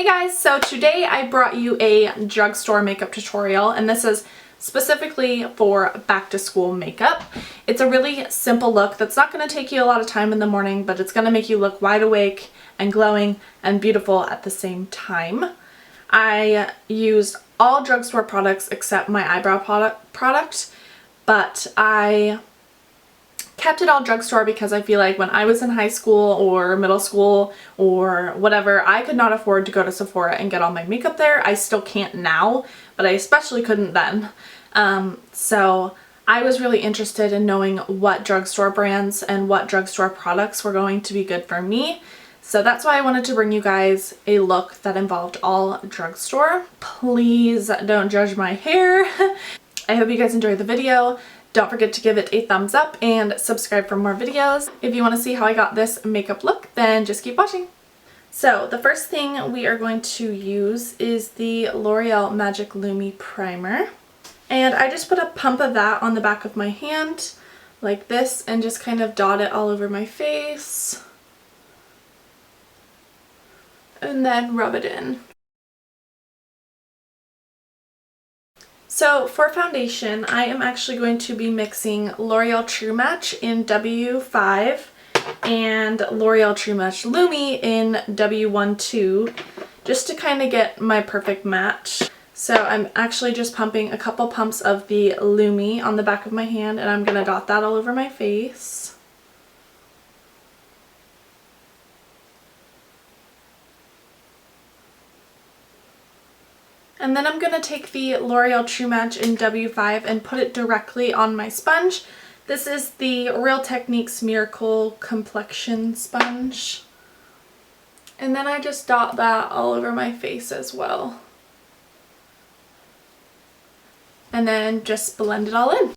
Hey guys, so today I brought you a drugstore makeup tutorial, and this is specifically for back to school makeup. It's a really simple look that's not going to take you a lot of time in the morning, but it's going to make you look wide awake and glowing and beautiful at the same time. I used all drugstore products except my eyebrow product, but I kept it all drugstore because I feel like when I was in high school or middle school or whatever, I could not afford to go to Sephora and get all my makeup there. I still can't now, but I especially couldn't then. So I was really interested in knowing what drugstore brands and what drugstore products were going to be good for me. So that's why I wanted to bring you guys a look that involved all drugstore. Please don't judge my hair. I hope you guys enjoyed the video. Don't forget to give it a thumbs up and subscribe for more videos. If you want to see how I got this makeup look, then just keep watching. So the first thing we are going to use is the L'Oreal Magic Lumi Primer. And I just put a pump of that on the back of my hand like this and just kind of dot it all over my face. And then rub it in. So for foundation, I am actually going to be mixing L'Oreal True Match in W5 and L'Oreal True Match Lumi in W12 just to kind of get my perfect match. So I'm actually just pumping a couple pumps of the Lumi on the back of my hand, and I'm going to dot that all over my face. And then I'm going to take the L'Oreal True Match in W5 and put it directly on my sponge. This is the Real Techniques Miracle Complexion Sponge. And then I just dot that all over my face as well. And then just blend it all in.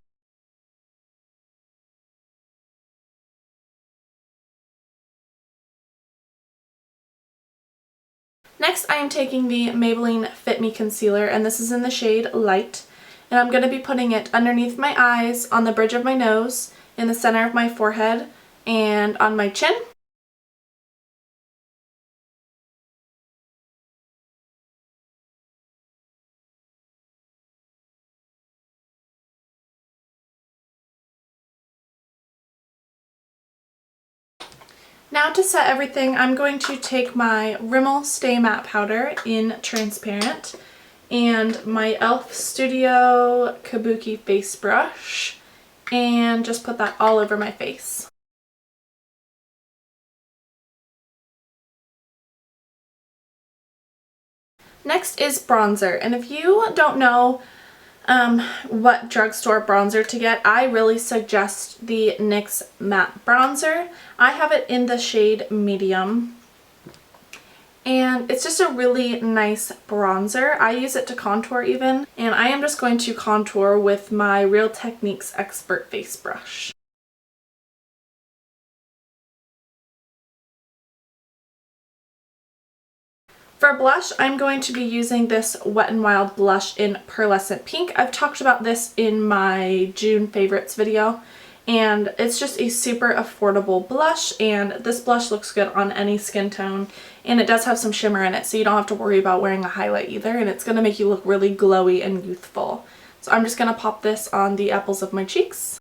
Next, I am taking the Maybelline Fit Me Concealer, and this is in the shade Light. And I'm going to be putting it underneath my eyes, on the bridge of my nose, in the center of my forehead, and on my chin. Now to set everything, I'm going to take my Rimmel Stay Matte Powder in Transparent and my e.l.f. Studio Kabuki Face Brush and just put that all over my face. Next is bronzer, and if you don't know what drugstore bronzer to get, I really suggest the NYX Matte Bronzer. I have it in the shade Medium, and it's just a really nice bronzer. I use it to contour even, and I am just going to contour with my Real Techniques Expert Face Brush. For blush, I'm going to be using this Wet n Wild blush in Pearlescent Pink. I've talked about this in my June favorites video, and it's just a super affordable blush, and this blush looks good on any skin tone, and it does have some shimmer in it, so you don't have to worry about wearing a highlight either, and it's going to make you look really glowy and youthful. So I'm just going to pop this on the apples of my cheeks.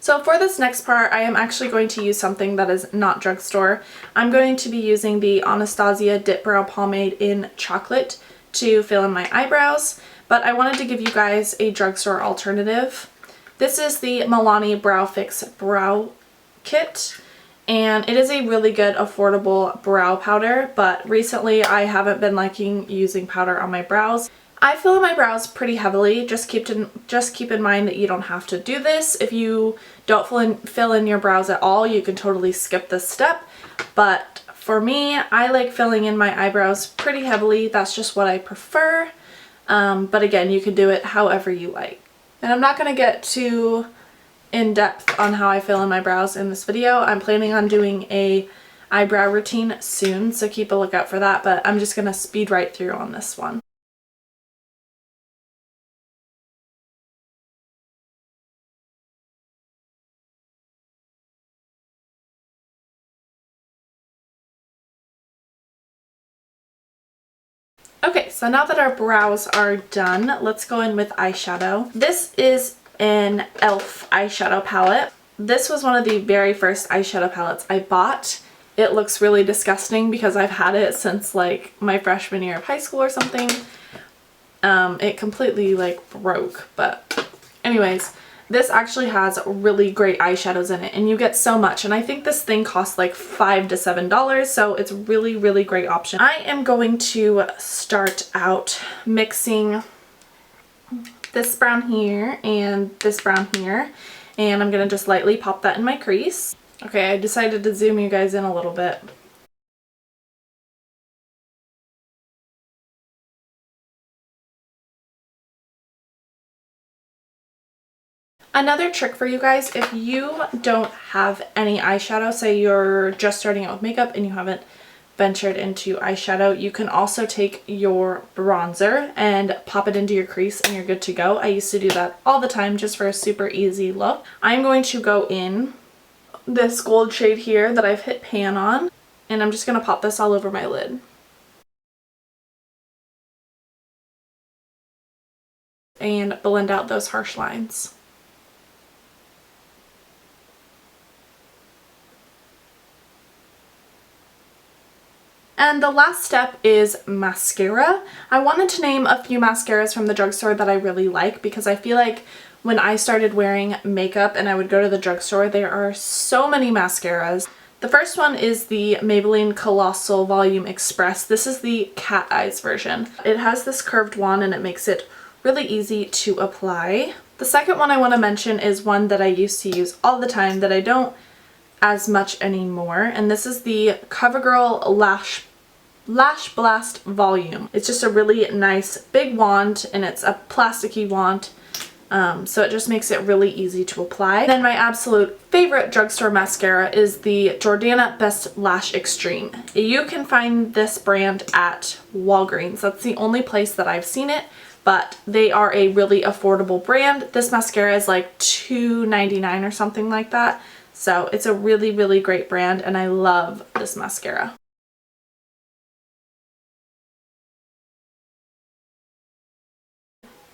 So for this next part, I am actually going to use something that is not drugstore. I'm going to be using the Anastasia Dip Brow Pomade in Chocolate to fill in my eyebrows, but I wanted to give you guys a drugstore alternative. This is the Milani Brow Fix Brow Kit, and it is a really good affordable brow powder, but recently I haven't been liking using powder on my brows. I fill in my brows pretty heavily. Just keep in mind that you don't have to do this. If you don't fill in your brows at all, you can totally skip this step. But for me, I like filling in my eyebrows pretty heavily. That's just what I prefer. But again, you can do it however you like. And I'm not going to get too in depth on how I fill in my brows in this video. I'm planning on doing a eyebrow routine soon, so keep a lookout for that. But I'm just going to speed right through on this one. Okay, so now that our brows are done, let's go in with eyeshadow. This is an e.l.f. eyeshadow palette. This was one of the very first eyeshadow palettes I bought. It looks really disgusting because I've had it since like my freshman year of high school or something. It completely like broke, but anyways, this actually has really great eyeshadows in it and you get so much, and I think this thing costs like $5 to $7, so it's really, really great option. I am going to start out mixing this brown here and this brown here, and I'm gonna just lightly pop that in my crease. Okay, I decided to zoom you guys in a little bit. Another trick for you guys, if you don't have any eyeshadow, say you're just starting out with makeup and you haven't ventured into eyeshadow, you can also take your bronzer and pop it into your crease and you're good to go. I used to do that all the time just for a super easy look. I'm going to go in this gold shade here that I've hit pan on, and I'm just going to pop this all over my lid. And blend out those harsh lines. And the last step is mascara. I wanted to name a few mascaras from the drugstore that I really like because I feel like when I started wearing makeup and I would go to the drugstore, there are so many mascaras. The first one is the Maybelline Colossal Volume Express. This is the cat eyes version. It has this curved wand and it makes it really easy to apply. The second one I want to mention is one that I used to use all the time that I don't as much anymore, and this is the CoverGirl Lash Blast Volume. It's just a really nice big wand and it's a plasticky wand, so it just makes it really easy to apply. Then my absolute favorite drugstore mascara is the Jordana Best Lash Extreme. You can find this brand at Walgreens. That's the only place that I've seen it, but they are a really affordable brand. This mascara is like $2.99 or something like that. So it's a really, really great brand and I love this mascara.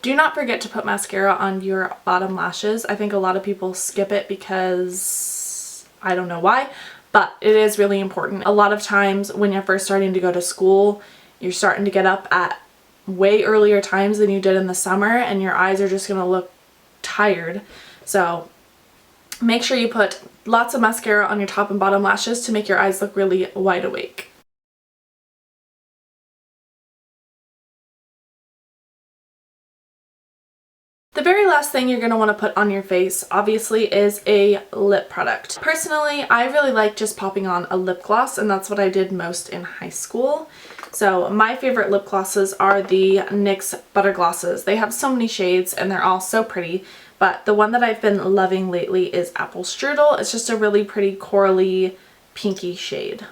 Do not forget to put mascara on your bottom lashes. I think a lot of people skip it because I don't know why, but it is really important. A lot of times when you're first starting to go to school, you're starting to get up at way earlier times than you did in the summer and your eyes are just going to look tired. So make sure you put lots of mascara on your top and bottom lashes to make your eyes look really wide awake. The very last thing you're going to want to put on your face, obviously, is a lip product. Personally, I really like just popping on a lip gloss, and that's what I did most in high school. So my favorite lip glosses are the NYX Butter Glosses. They have so many shades and they're all so pretty, but the one that I've been loving lately is Apple Strudel. It's just a really pretty corally pinky shade.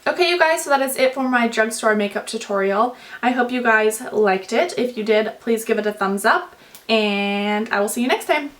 Okay, you guys, so that is it for my drugstore makeup tutorial. I hope you guys liked it. If you did, please give it a thumbs up, and I will see you next time.